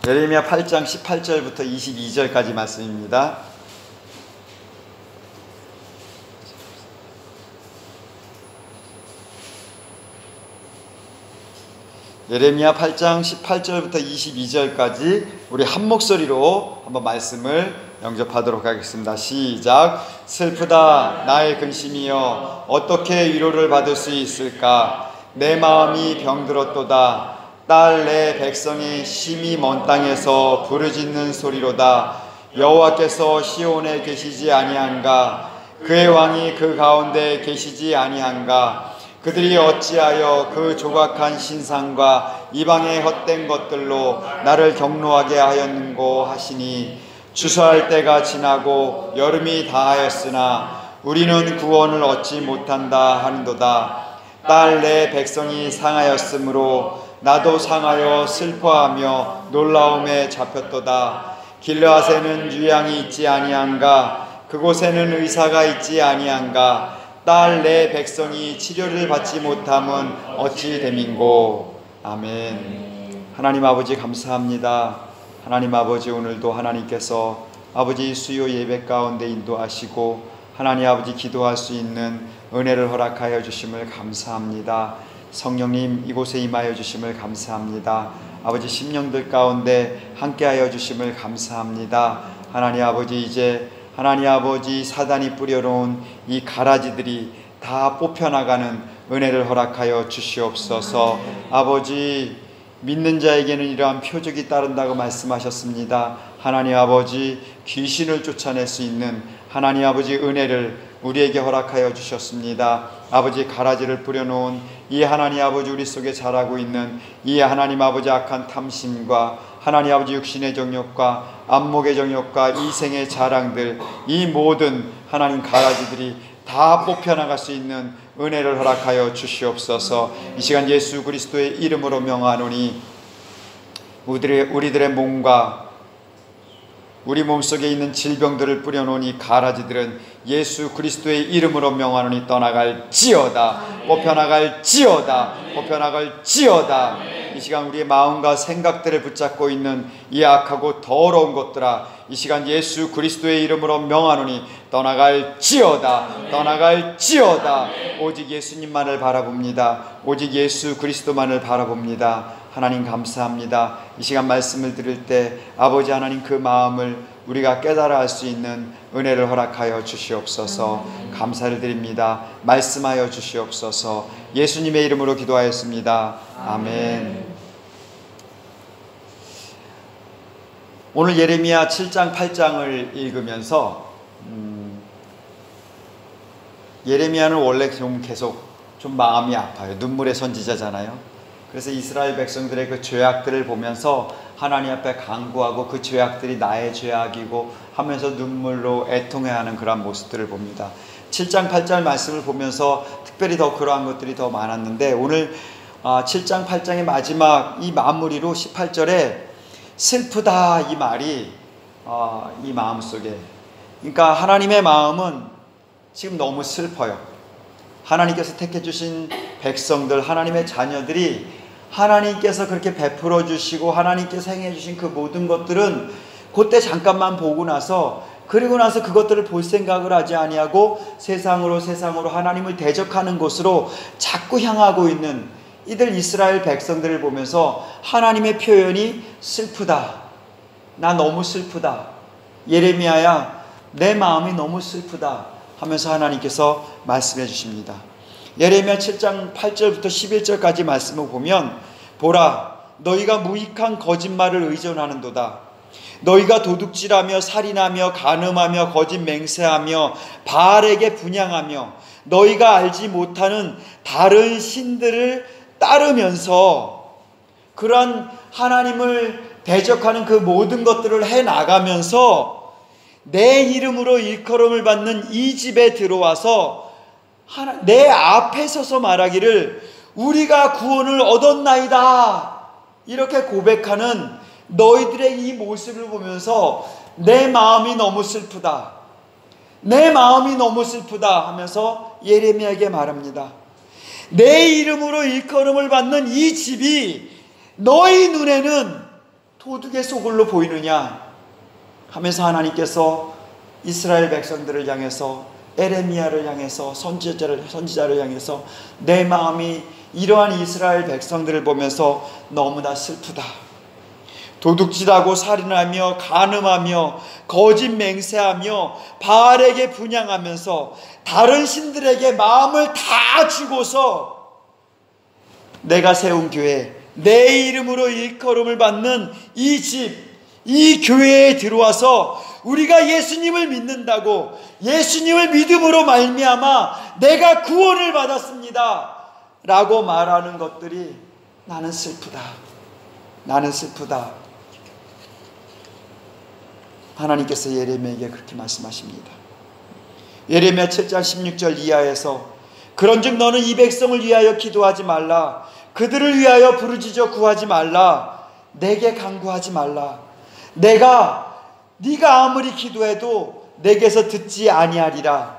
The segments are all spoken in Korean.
예레미야 8장 18절부터 22절까지 말씀입니다. 예레미야 8장 18절부터 22절까지 우리 한 목소리로 한번 말씀을 영접하도록 하겠습니다. 시작. 슬프다 나의 근심이여, 어떻게 위로를 받을 수 있을까? 내 마음이 병들었도다. 딸 내 백성이 심히 먼 땅에서 부르짖는 소리로다. 여호와께서 시온에 계시지 아니한가? 그의 왕이 그 가운데 계시지 아니한가? 그들이 어찌하여 그 조각한 신상과 이방의 헛된 것들로 나를 경노하게 하였는고 하시니, 추수할 때가 지나고 여름이 다하였으나 우리는 구원을 얻지 못한다 하는도다. 딸 내 백성이 상하였으므로 나도 상하여 슬퍼하며 놀라움에 잡혔도다. 길르앗에는 유양이 있지 아니한가? 그곳에는 의사가 있지 아니한가? 딸 내 백성이 치료를 받지 못함은 어찌 됨인고. 아멘. 하나님 아버지 감사합니다. 하나님 아버지, 오늘도 하나님께서 아버지 수요 예배 가운데 인도하시고 하나님 아버지 기도할 수 있는 은혜를 허락하여 주심을 감사합니다. 성령님 이곳에 임하여 주심을 감사합니다. 아버지 심령들 가운데 함께하여 주심을 감사합니다. 하나님 아버지, 이제 하나님 아버지 사단이 뿌려놓은 이 가라지들이 다 뽑혀나가는 은혜를 허락하여 주시옵소서. 아버지, 믿는 자에게는 이러한 표적이 따른다고 말씀하셨습니다. 하나님 아버지, 귀신을 쫓아낼 수 있는 하나님 아버지 은혜를 우리에게 허락하여 주셨습니다. 아버지, 가라지를 뿌려놓은 이 하나님 아버지 우리 속에 자라고 있는 이 하나님 아버지 악한 탐심과 하나님 아버지 육신의 정욕과 안목의 정욕과 이생의 자랑들, 이 모든 하나님 가라지들이 다 뽑혀나갈 수 있는 은혜를 허락하여 주시옵소서. 이 시간 예수 그리스도의 이름으로 명하노니 우리들의 몸과 우리 몸속에 있는 질병들을 뿌려놓은 이 가라지들은 예수 그리스도의 이름으로 명하노니 떠나갈지어다. 뽑혀나갈지어다. 뽑혀나갈지어다. 이 시간 우리의 마음과 생각들을 붙잡고 있는 이 악하고 더러운 것들아, 이 시간 예수 그리스도의 이름으로 명하노니 떠나갈지어다. 떠나갈지어다. 오직 예수님만을 바라봅니다. 오직 예수 그리스도만을 바라봅니다. 하나님 감사합니다. 이 시간 말씀을 들을 때 아버지 하나님 그 마음을 우리가 깨달아 할 수 있는 은혜를 허락하여 주시옵소서. 감사를 드립니다. 말씀하여 주시옵소서. 예수님의 이름으로 기도하였습니다. 아멘. 오늘 예레미야 7장 8장을 읽으면서 예레미야는 원래 계속 좀 마음이 아파요. 눈물의 선지자잖아요. 그래서 이스라엘 백성들의 그 죄악들을 보면서 하나님 앞에 간구하고 그 죄악들이 나의 죄악이고 하면서 눈물로 애통해하는 그런 모습들을 봅니다. 7장 8장 말씀을 보면서 특별히 더 그러한 것들이 더 많았는데, 오늘 7장 8장의 마지막 이 마무리로 18절에 슬프다 이 말이 이 마음속에, 그러니까 하나님의 마음은 지금 너무 슬퍼요. 하나님께서 택해 주신 백성들, 하나님의 자녀들이 하나님께서 그렇게 베풀어 주시고 하나님께서 행해 주신 그 모든 것들은 그때 잠깐만 보고 나서, 그리고 나서 그것들을 볼 생각을 하지 아니하고 세상으로 하나님을 대적하는 곳으로 자꾸 향하고 있는 이들 이스라엘 백성들을 보면서 하나님의 표현이 슬프다. 나 너무 슬프다. 예레미야야, 내 마음이 너무 슬프다 하면서 하나님께서 말씀해 주십니다. 예레미야 7장 8절부터 11절까지 말씀을 보면, 보라, 너희가 무익한 거짓말을 의존하는도다. 너희가 도둑질하며 살인하며 간음하며 거짓 맹세하며 바알에게 분향하며 너희가 알지 못하는 다른 신들을 따르면서 그런 하나님을 대적하는 그 모든 것들을 해나가면서 내 이름으로 일컬음을 받는 이 집에 들어와서 내 앞에 서서 말하기를 우리가 구원을 얻었나이다, 이렇게 고백하는 너희들의 이 모습을 보면서 내 마음이 너무 슬프다, 내 마음이 너무 슬프다 하면서 예레미야에게 말합니다. 내 이름으로 일컬음을 받는 이 집이 너희 눈에는 도둑의 소굴로 보이느냐 하면서 하나님께서 이스라엘 백성들을 향해서, 에레미야를 향해서, 선지자를 향해서 내 마음이 이러한 이스라엘 백성들을 보면서 너무나 슬프다. 도둑질하고 살인하며 간음하며 거짓 맹세하며 바알에게 분향하면서 다른 신들에게 마음을 다 주고서 내가 세운 교회, 내 이름으로 일컬음을 받는 이 집, 이 교회에 들어와서 우리가 예수님을 믿는다고, 예수님을 믿음으로 말미암아 내가 구원을 받았습니다 라고 말하는 것들이 나는 슬프다. 나는 슬프다. 하나님께서 예레미야에게 그렇게 말씀하십니다. 예레미야 7장 16절 이하에서 그런즉 너는 이 백성을 위하여 기도하지 말라. 그들을 위하여 부르짖어 구하지 말라. 내게 간구하지 말라. 네가 아무리 기도해도 내게서 듣지 아니하리라.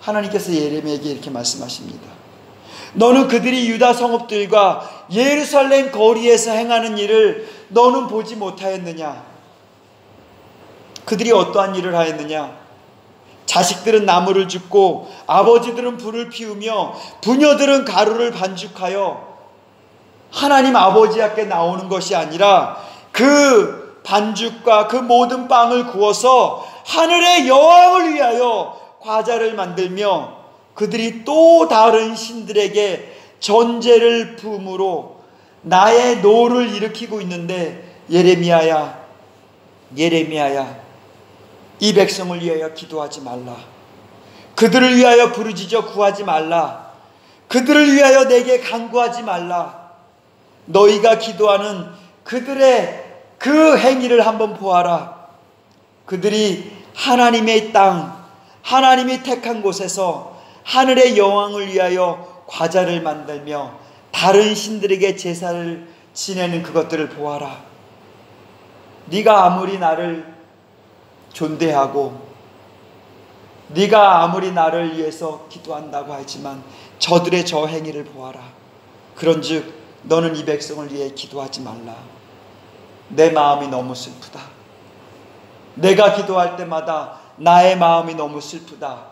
하나님께서 예레미야에게 이렇게 말씀하십니다. 너는 그들이 유다 성읍들과 예루살렘 거리에서 행하는 일을 너는 보지 못하였느냐? 그들이 어떠한 일을 하였느냐? 자식들은 나무를 줍고 아버지들은 불을 피우며 부녀들은 가루를 반죽하여 하나님 아버지 앞에 나오는 것이 아니라 그 반죽과 그 모든 빵을 구워서 하늘의 여왕을 위하여 과자를 만들며 그들이 또 다른 신들에게 전제를 부음으로 나의 노를 일으키고 있는데 예레미야야, 이 백성을 위하여 기도하지 말라. 그들을 위하여 부르짖어 구하지 말라. 그들을 위하여 내게 간구하지 말라. 너희가 기도하는 그들의 그 행위를 한번 보아라. 그들이 하나님의 땅, 하나님이 택한 곳에서 하늘의 여왕을 위하여 과자를 만들며 다른 신들에게 제사를 지내는 그것들을 보아라. 네가 아무리 나를 존대하고 네가 아무리 나를 위해서 기도한다고 하지만 저들의 저 행위를 보아라. 그런즉 너는 이 백성을 위해 기도하지 말라. 내 마음이 너무 슬프다. 내가 기도할 때마다 나의 마음이 너무 슬프다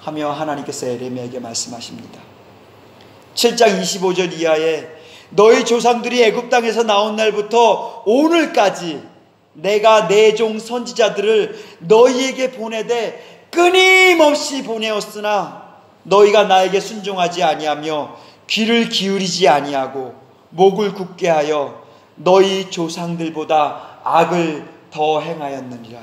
하며 하나님께서 예레미야에게 말씀하십니다. 7장 25절 이하에 너희 조상들이 애굽 땅에서 나온 날부터 오늘까지 내가 내 종 선지자들을 너희에게 보내되 끊임없이 보내었으나 너희가 나에게 순종하지 아니하며 귀를 기울이지 아니하고 목을 굳게 하여 너희 조상들보다 악을 더 행하였느니라.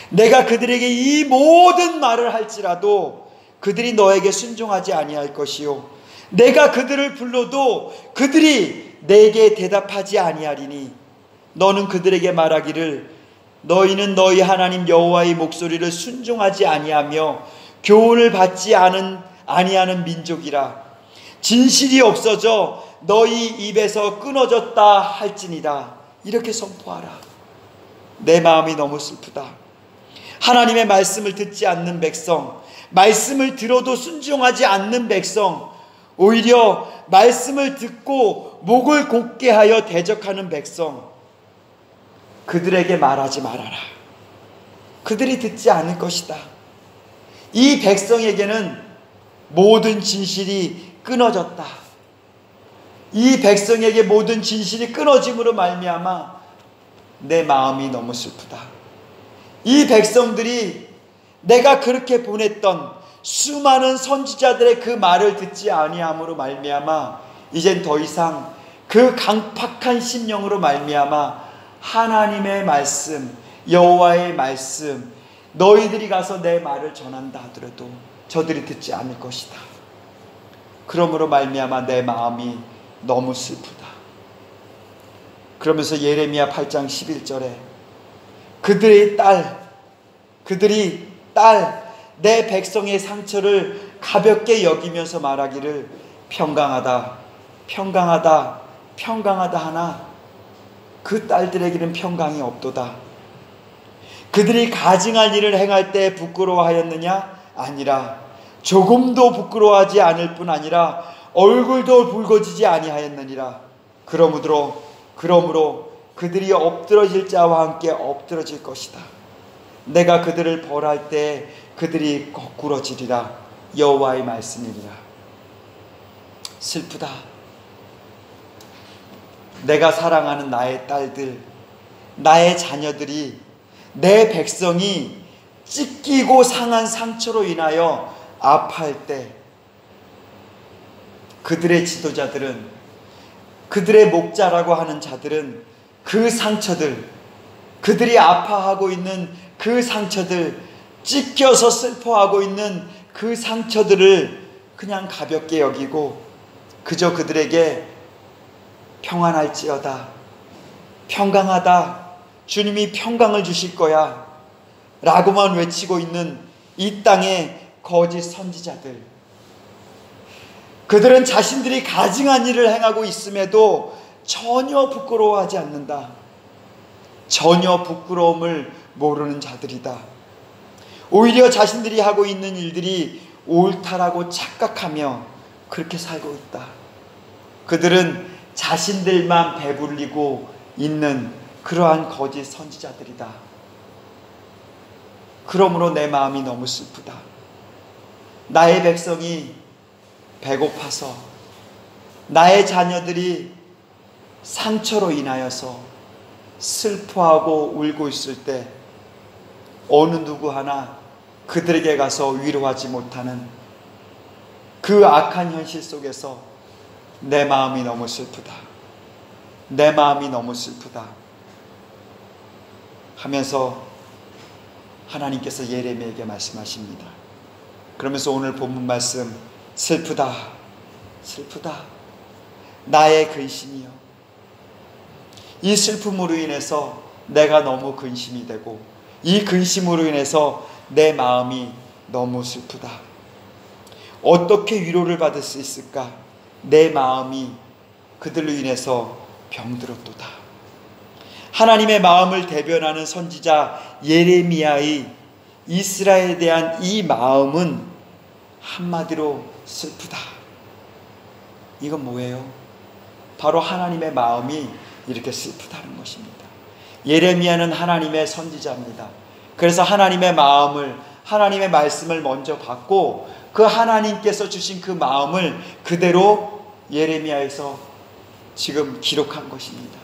내가 그들에게 이 모든 말을 할지라도 그들이 너에게 순종하지 아니할 것이요 내가 그들을 불러도 그들이 내게 대답하지 아니하리니 너는 그들에게 말하기를 너희는 너희 하나님 여호와의 목소리를 순종하지 아니하며 교훈을 받지 아니하는 민족이라. 진실이 없어져 너희 입에서 끊어졌다 할지니라. 이렇게 선포하라. 내 마음이 너무 슬프다. 하나님의 말씀을 듣지 않는 백성, 말씀을 들어도 순종하지 않는 백성, 오히려 말씀을 듣고 목을 곧게 하여 대적하는 백성, 그들에게 말하지 말아라. 그들이 듣지 않을 것이다. 이 백성에게는 모든 진실이 끊어졌다. 이 백성에게 모든 진실이 끊어짐으로 말미암아 내 마음이 너무 슬프다. 이 백성들이 내가 그렇게 보냈던 수많은 선지자들의 그 말을 듣지 아니함으로 말미암아 이젠 더 이상 그 강팍한 심령으로 말미암아 하나님의 말씀, 여호와의 말씀, 너희들이 가서 내 말을 전한다 하더라도 저들이 듣지 않을 것이다. 그러므로 말미암아 내 마음이 너무 슬프다. 그러면서 예레미야 8장 11절에 그들이 딸 내 백성의 상처를 가볍게 여기면서 말하기를 평강하다 하나 그 딸들에게는 평강이 없도다. 그들이 가증할 일을 행할 때 부끄러워하였느냐? 아니라 조금도 부끄러워하지 않을 뿐 아니라 얼굴도 붉어지지 아니하였느니라. 그러므로 그러므로 그들이 엎드러질 자와 함께 엎드러질 것이다. 내가 그들을 벌할 때 그들이 거꾸러지리라. 여호와의 말씀이니라. 슬프다. 내가 사랑하는 나의 딸들, 나의 자녀들이, 내 백성이 찢기고 상한 상처로 인하여 아파할 때 그들의 지도자들은, 그들의 목자라고 하는 자들은 그 상처들, 그들이 아파하고 있는 그 상처들, 찢겨서 슬퍼하고 있는 그 상처들을 그냥 가볍게 여기고 그저 그들에게 평안할지어다, 평강하다, 주님이 평강을 주실 거야 라고만 외치고 있는 이 땅의 거짓 선지자들, 그들은 자신들이 가증한 일을 행하고 있음에도 전혀 부끄러워하지 않는다. 전혀 부끄러움을 모르는 자들이다. 오히려 자신들이 하고 있는 일들이 옳다라고 착각하며 그렇게 살고 있다. 그들은 자신들만 배불리고 있는 그러한 거짓 선지자들이다. 그러므로 내 마음이 너무 슬프다. 나의 백성이 배고파서, 나의 자녀들이 상처로 인하여서 슬퍼하고 울고 있을 때 어느 누구 하나 그들에게 가서 위로하지 못하는 그 악한 현실 속에서 내 마음이 너무 슬프다, 내 마음이 너무 슬프다 하면서 하나님께서 예레미야에게 말씀하십니다. 그러면서 오늘 본문 말씀, 슬프다, 슬프다, 나의 근심이요. 이 슬픔으로 인해서 내가 너무 근심이 되고, 이 근심으로 인해서 내 마음이 너무 슬프다. 어떻게 위로를 받을 수 있을까? 내 마음이 그들로 인해서 병들었도다. 하나님의 마음을 대변하는 선지자 예레미야의 이스라엘에 대한 이 마음은 한마디로 슬프다. 이건 뭐예요? 바로 하나님의 마음이 이렇게 슬프다는 것입니다. 예레미야는 하나님의 선지자입니다. 그래서 하나님의 마음을, 하나님의 말씀을 먼저 받고 그 하나님께서 주신 그 마음을 그대로 예레미야에서 지금 기록한 것입니다.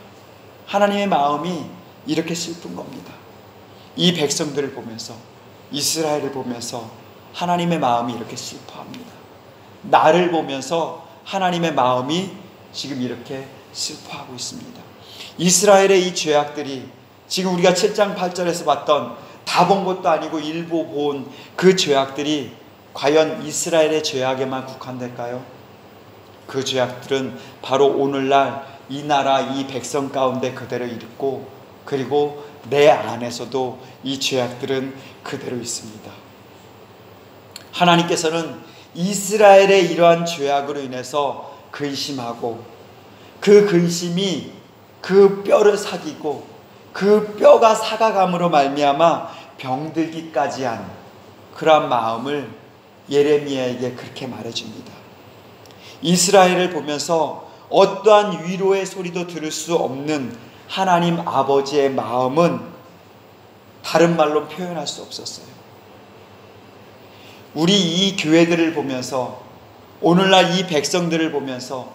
하나님의 마음이 이렇게 슬픈 겁니다. 이 백성들을 보면서, 이스라엘을 보면서 하나님의 마음이 이렇게 슬퍼합니다. 나를 보면서 하나님의 마음이 지금 이렇게 슬퍼하고 있습니다. 이스라엘의 이 죄악들이 지금 우리가 7장 8절에서 봤던, 다 본 것도 아니고 일부 본 그 죄악들이 과연 이스라엘의 죄악에만 국한될까요? 그 죄악들은 바로 오늘날 이 나라, 이 백성 가운데 그대로 있고, 그리고 내 안에서도 이 죄악들은 그대로 있습니다. 하나님께서는 이스라엘의 이러한 죄악으로 인해서 근심하고, 그 근심이 그 뼈를 사기고 그 뼈가 사가감으로 말미암아 병들기까지 한 그러한 마음을 예레미야에게 그렇게 말해줍니다. 이스라엘을 보면서 어떠한 위로의 소리도 들을 수 없는 하나님 아버지의 마음은 다른 말로 표현할 수 없었어요. 우리 이 교회들을 보면서, 오늘날 이 백성들을 보면서,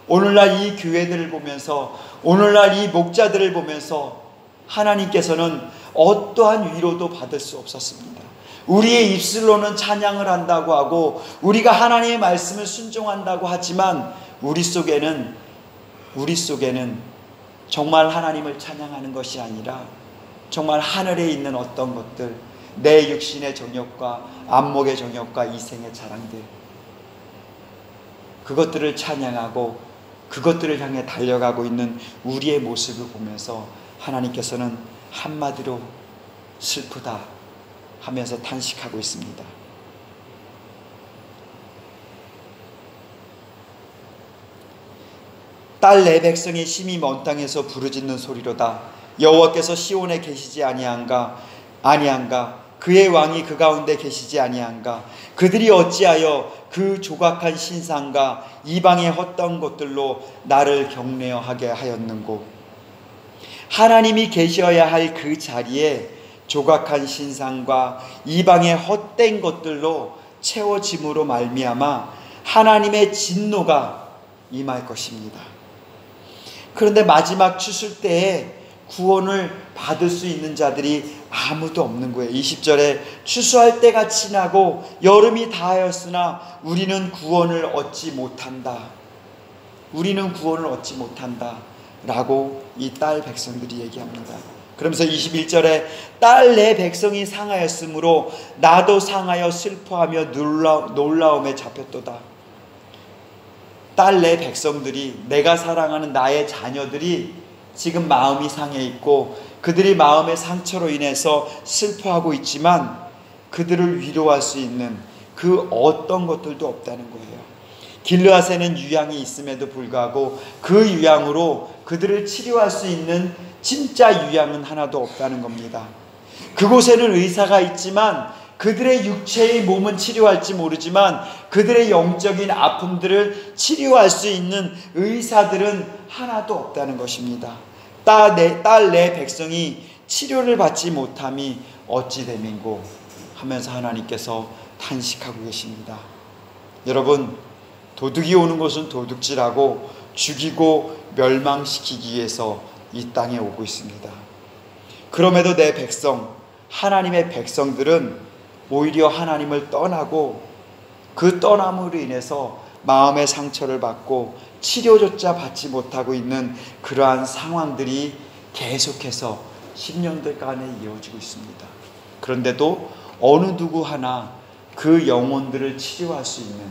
오늘날 이 교회들을 보면서, 오늘날 이 목자들을 보면서 하나님께서는 어떠한 위로도 받을 수 없었습니다. 우리의 입술로는 찬양을 한다고 하고 우리가 하나님의 말씀을 순종한다고 하지만 우리 속에는 정말 하나님을 찬양하는 것이 아니라 정말 하늘에 있는 어떤 것들, 내 육신의 정욕과 안목의 정욕과 이생의 자랑들, 그것들을 찬양하고 그것들을 향해 달려가고 있는 우리의 모습을 보면서 하나님께서는 한마디로 슬프다 하면서 탄식하고 있습니다. 딸 내 백성의 심히 먼 땅에서 부르짖는 소리로다. 여호와께서 시온에 계시지 아니한가? 그의 왕이 그 가운데 계시지 아니한가? 그들이 어찌하여 그 조각한 신상과 이방의 헛된 것들로 나를 경내하게 하였는고? 하나님이 계셔야 할 그 자리에 조각한 신상과 이방의 헛된 것들로 채워짐으로 말미암아 하나님의 진노가 임할 것입니다. 그런데 마지막 추수 때에 구원을 받을 수 있는 자들이 아무도 없는 거예요. 20절에 추수할 때가 지나고 여름이 다하였으나 우리는 구원을 얻지 못한다. 우리는 구원을 얻지 못한다 라고 이 딸 백성들이 얘기합니다. 그러면서 21절에 딸 내 백성이 상하였으므로 나도 상하여 슬퍼하며 놀라움에 잡혔도다. 딸 내 백성들이, 내가 사랑하는 나의 자녀들이 지금 마음이 상해 있고 그들이 마음의 상처로 인해서 슬퍼하고 있지만 그들을 위로할 수 있는 그 어떤 것들도 없다는 거예요. 길르앗에는 유양이 있음에도 불구하고 그 유양으로 그들을 치료할 수 있는 진짜 유양은 하나도 없다는 겁니다. 그곳에는 의사가 있지만 그들의 육체의 몸은 치료할지 모르지만 그들의 영적인 아픔들을 치료할 수 있는 의사들은 하나도 없다는 것입니다. 딸 내 백성이 치료를 받지 못함이 어찌 됨인고 하면서 하나님께서 탄식하고 계십니다. 여러분, 도둑이 오는 것은 도둑질하고 죽이고 멸망시키기 위해서 이 땅에 오고 있습니다. 그럼에도 내 백성, 하나님의 백성들은 오히려 하나님을 떠나고 그 떠남으로 인해서 마음의 상처를 받고 치료조차 받지 못하고 있는 그러한 상황들이 계속해서 10년들간에 이어지고 있습니다. 그런데도 어느 누구 하나 그 영혼들을 치료할 수 있는,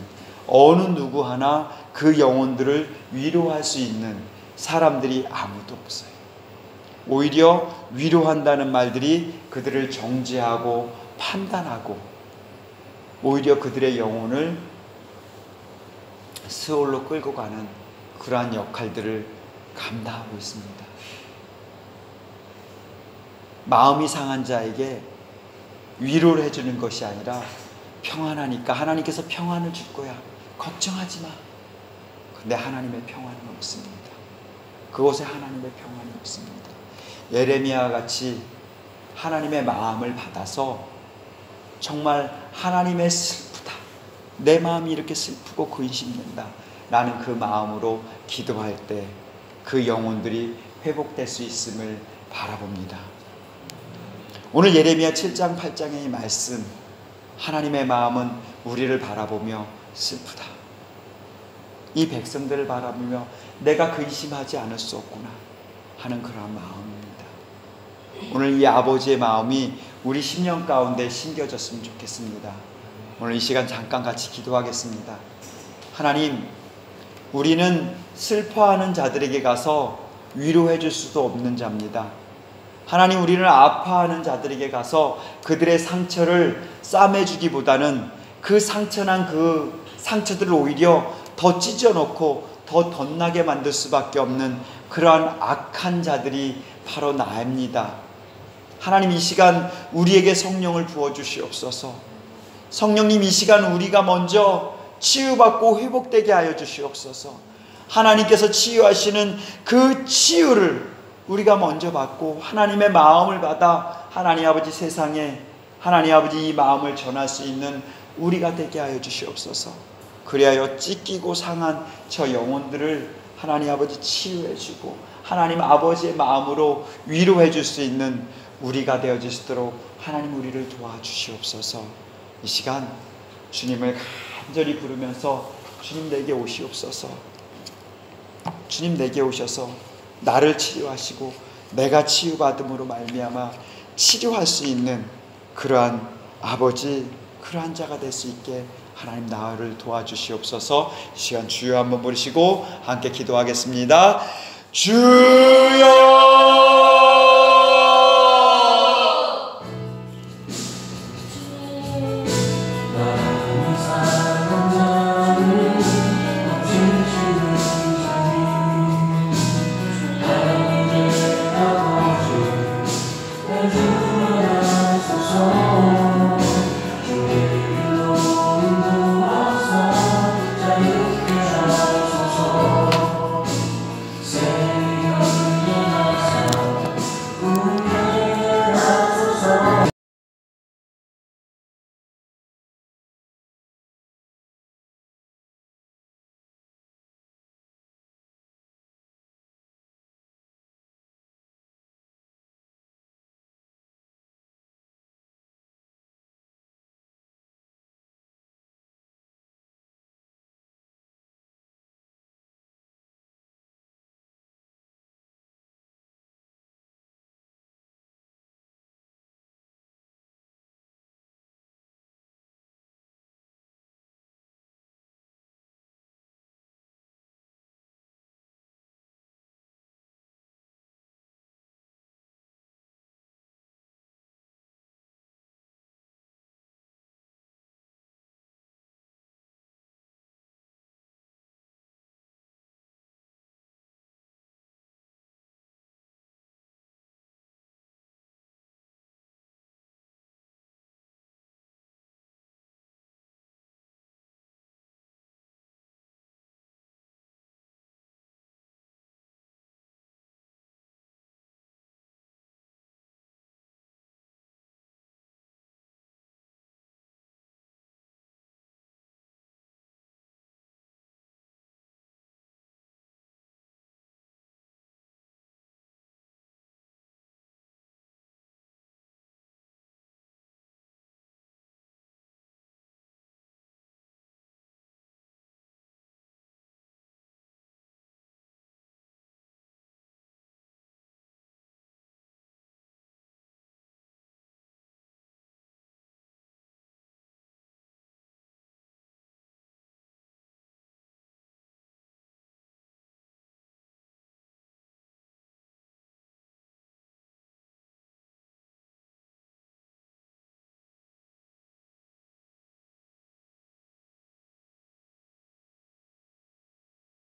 어느 누구 하나 그 영혼들을 위로할 수 있는 사람들이 아무도 없어요. 오히려 위로한다는 말들이 그들을 정죄하고 판단하고 오히려 그들의 영혼을 스올로 끌고 가는 그러한 역할들을 감당하고 있습니다. 마음이 상한 자에게 위로를 해주는 것이 아니라 평안하니까 하나님께서 평안을 줄 거야, 걱정하지 마. 근데 하나님의 평안은 없습니다. 그곳에 하나님의 평안이 없습니다. 예레미야와 같이 하나님의 마음을 받아서 정말 하나님의 슬프다, 내 마음이 이렇게 슬프고 근심된다 라는 그 마음으로 기도할 때 그 영혼들이 회복될 수 있음을 바라봅니다. 오늘 예레미야 7장 8장의 이 말씀, 하나님의 마음은 우리를 바라보며 슬프다, 이 백성들을 바라보며 내가 근심하지 않을 수 없구나 하는 그러한 마음입니다. 오늘 이 아버지의 마음이 우리 심령 가운데 심겨졌으면 좋겠습니다. 오늘 이 시간 잠깐 같이 기도하겠습니다. 하나님, 우리는 슬퍼하는 자들에게 가서 위로해 줄 수도 없는 자입니다. 하나님, 우리는 아파하는 자들에게 가서 그들의 상처를 싸매주기보다는 그 상처난 그 상처들을 오히려 더 찢어놓고 더 덧나게 만들 수밖에 없는 그러한 악한 자들이 바로 나입니다. 하나님, 이 시간 우리에게 성령을 부어주시옵소서. 성령님, 이 시간 우리가 먼저 치유받고 회복되게 하여 주시옵소서. 하나님께서 치유하시는 그 치유를 우리가 먼저 받고 하나님의 마음을 받아 하나님 아버지 세상에 하나님 아버지 이 마음을 전할 수 있는 우리가 되게 하여 주시옵소서. 그리하여 찢기고 상한 저 영혼들을 하나님 아버지 치유해 주고 하나님 아버지의 마음으로 위로해 줄 수 있는 우리가 되어 주시도록 하나님 우리를 도와주시옵소서. 이 시간 주님을 간절히 부르면서 주님 내게 오시옵소서. 주님 내게 오셔서 나를 치료하시고 내가 치유받음으로 말미암아 치료할 수 있는 그러한 아버지, 그러한 자가 될 수 있게 하나님 나를 도와주시옵소서. 이 시간 주여 한번 부르시고 함께 기도하겠습니다. 주